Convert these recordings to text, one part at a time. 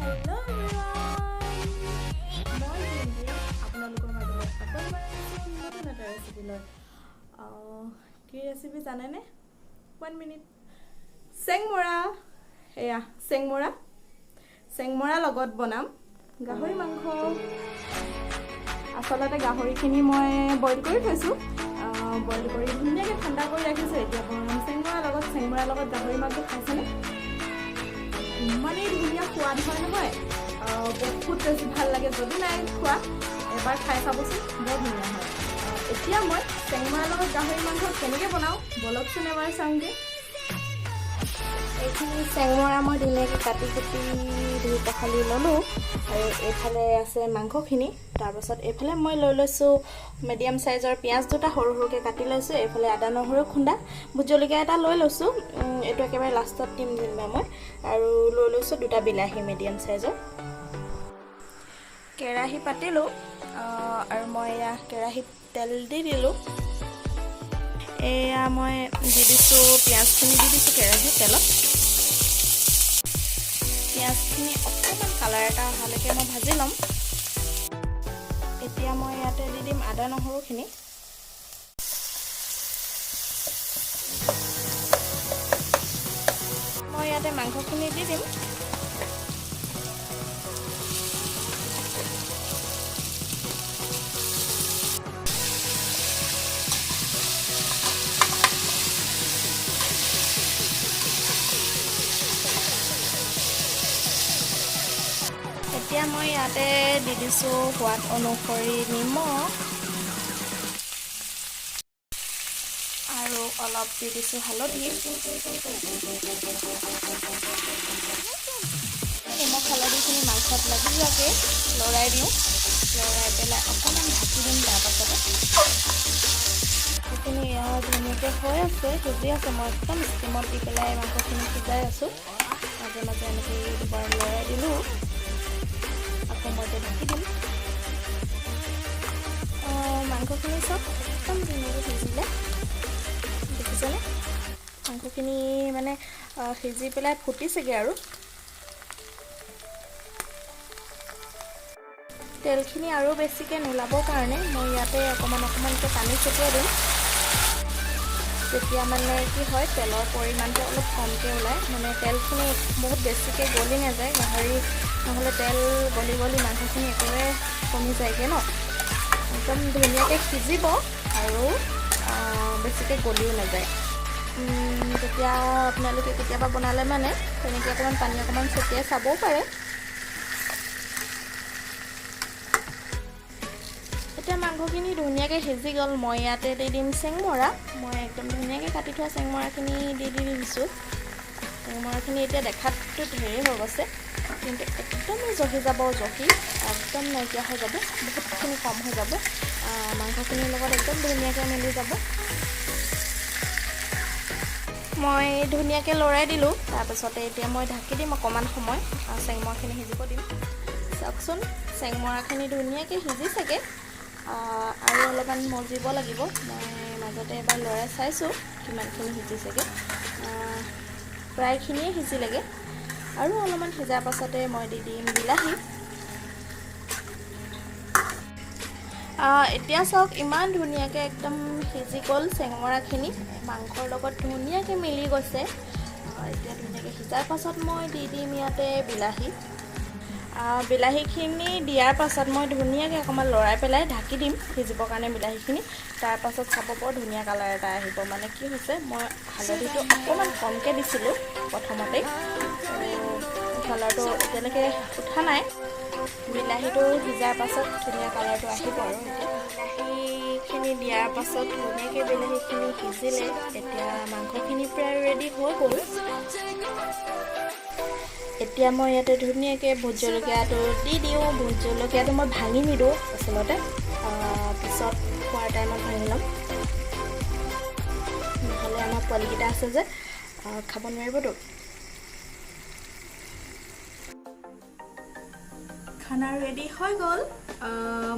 Hello everyone! মই জিন্দি আপোনালোকৰ মাজলৈ আকৌ এবাৰ আহিছোঁ নতুন এটা ৰেচিপি লৈ। কি ৰেচিপি জানেনে? 1 মিনিট। চেংমৰা। এয়া চেংমৰা লগত বনাম গাহৰি মাংস। আচলতে গাহৰিখিনি মই বইল কৰি থৈছোঁ। বইল কৰি ধুনীয়াকৈ ঠাণ্ডা কৰি ৰাখিছোঁ। এতিয়া বনাম চেংমৰাৰ লগত গাহৰি মাংস। খাইছেনে? ইমানেই ধুনীয়া সোৱাদ হয় নহয়, বহুত বেছি ভাল লাগে। যদি নাই খোৱা এবাৰ খাই চাবচোন, বৰ ধুনীয়া হয়। এতিয়া মই চেংমৰাৰ লগত গাহৰি মাংস কেনেকৈ বনাওঁ বলকচোন এবাৰ চাওঁগৈ। এইখিনি চেংমৰা মই ধুনীয়াকৈ কাটি ধুই পখালি ল'লোঁ। আৰু এইফালে আছে মাংসখিনি। তাৰপাছত এইফালে মই লৈ লৈছোঁ মিডিয়াম চাইজৰ পিঁয়াজ দুটা সৰু সৰুকৈ কাটি লৈছোঁ। এইফালে আদা নহৰু খুন্দা, ভোট জলকীয়া এটা লৈ লৈছোঁ। এইটো একেবাৰে লাষ্টত দিম যেনিবা মই। আৰু লৈ লৈছোঁ 2টা বিলাহী মিডিয়াম চাইজৰ। কেৰাহী পাতিলোঁ আৰু মই এয়া কেৰাহীত তেল দি দিলোঁ। এয়া মই দি দিছোঁ পিঁয়াজখিনি দি দিছোঁ কেৰাহীত তেলত। পিঁয়াজখিনি অকণমান কালাৰ এটা অহালৈকে মই ভাজি ল'ম। এতিয়া মই ইয়াতে দি দিম আদা নহৰুখিনি। মই ইয়াতে মাংসখিনি দি দিম। এতিয়া মই ইয়াতে দি দিছোঁ সোৱাদ অনুসৰি নিমখ আৰু অলপ দি দিছোঁ হালধি। নিমখ হালধিখিনি মাংসত লাগি যোৱাকৈ লৰাই দিওঁ। লৰাই পেলাই অকণমান ঢাকি দিম। তাৰপাছতে সেইখিনি ধুনীয়াকৈ হৈ আছে, সিজি আছে। মই একদম ষ্টিমত দি পেলাই মাংসখিনি সিজাই আছোঁ। মাজে মাজে এনেকৈ দুবাৰ লৰাই দিলোঁ। আকৌ মই এতিয়া ঢাকি দিম। মাংসখিনি চব একদম ধুনীয়াকৈ সিজিলে, দেখিছেনে? মাংসখিনি মানে সিজি পেলাই ফুটিছেগৈ। আৰু তেলখিনি আৰু বেছিকৈ নোলাবৰ কাৰণে মই ইয়াতে অকণমানকৈ পানী ছটিয়াই দিম। তেতিয়া মানে কি হয়, তেলৰ পৰিমাণটো অলপ কমকৈ ওলায়। মানে তেলখিনি বহুত বেছিকৈ গলি নাযায়। গাহৰি নহ'লে তেল গলি মাংসখিনি একেবাৰে কমি যায়গৈ ন। একদম ধুনীয়াকৈ সিজিব আৰু বেছিকৈ গলিও নাযায়। তেতিয়া আপোনালোকে কেতিয়াবা বনালে মানে তেনেকৈ অকণমান পানী অকণমান ছটিয়াই চাবও পাৰে। এতিয়া মাংসখিনি ধুনীয়াকৈ সিজি গ'ল। মই ইয়াতে দি দিম চেংমৰা। মই একদম ধুনীয়াকৈ কাটি থোৱা চেংমৰাখিনি দি দিছোঁ। চেংমৰাখিনি এতিয়া দেখাততো ঢেৰেই হৈ গৈছে, কিন্তু একদমেই জহি যাব। একদম নাইকিয়া হৈ যাব, বহুতখিনি কম হৈ যাব। মাংসখিনিৰ লগত একদম ধুনীয়াকৈ মিলি যাব। মই ধুনীয়াকৈ লৰাই দিলোঁ। তাৰপাছতে এতিয়া মই ঢাকি দিম অকণমান সময়, চেংমৰাখিনি সিজিব দিম। চাওকচোন, চেংমৰাখিনি ধুনীয়াকৈ সিজিছেগৈ। আৰু অলপমান মজিব লাগিব। মই মাজতে এবাৰ লৰাই চাইছোঁ কিমানখিনি সিজিছেগৈ। প্ৰায়খিনিয়ে সিজিলেগৈ। আৰু অলপমান সিজাৰ পাছতে মই দি দিম বিলাহী। এতিয়া চাওক, ইমান ধুনীয়াকৈ একদম সিজি গ'ল চেংমৰাখিনি। মাংসৰ লগত ধুনীয়াকৈ মিলি গৈছে। এতিয়া ধুনীয়াকৈ সিজাৰ পাছত মই দি দিম ইয়াতে বিলাহী। বিলাহীখিনি দিয়াৰ পাছত মই ধুনীয়াকৈ অকণমান লৰাই পেলাই ঢাকি দিম সিজিবৰ কাৰণে বিলাহীখিনি। তাৰপাছত চাব, বৰ ধুনীয়া কালাৰ এটা আহিব। মানে কি হৈছে, মই হালধিটো অকণমান কমকৈ দিছিলোঁ প্ৰথমতেই, কালাৰটো এতিয়ালৈকে উঠা নাই। বিলাহীটো সিজাৰ পাছত ধুনীয়া কালাৰটো আহিব। আৰু বিলাহীখিনি দিয়াৰ পাছত ধুনীয়াকৈ বিলাহীখিনি সিজিলে। এতিয়া মাংসখিনি প্ৰায় ৰেডি হৈ গ'ল। এতিয়া মই ইয়াতে ধুনীয়াকৈ ভোট জলকীয়াটো দি দিওঁ। ভোট জলকীয়াটো মই ভাঙি নিদিওঁ আচলতে, পিছত খোৱাৰ টাইমত ভাঙি ল'ম, নহ'লে আমাৰ পোৱালিকেইটা আছে যে খাব নোৱাৰিবতো। খানা ৰেডি হৈ গ'ল।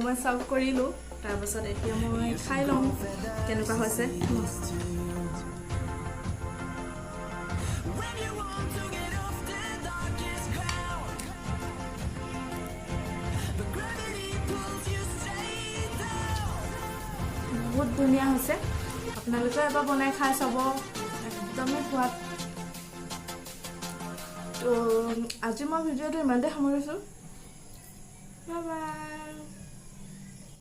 মই চাৰ্ভ কৰিলোঁ। তাৰপাছত এতিয়া মই খাই লওঁ কেনেকুৱা হৈছে। বহুত ধুনীয়া হৈছে আপোনালোকে এবাৰ বনাই খাই চাব একদমেই সোৱাদ তো আজি মই ভিডিঅ'টো ইমানতে সামৰিছোঁ বাই বাই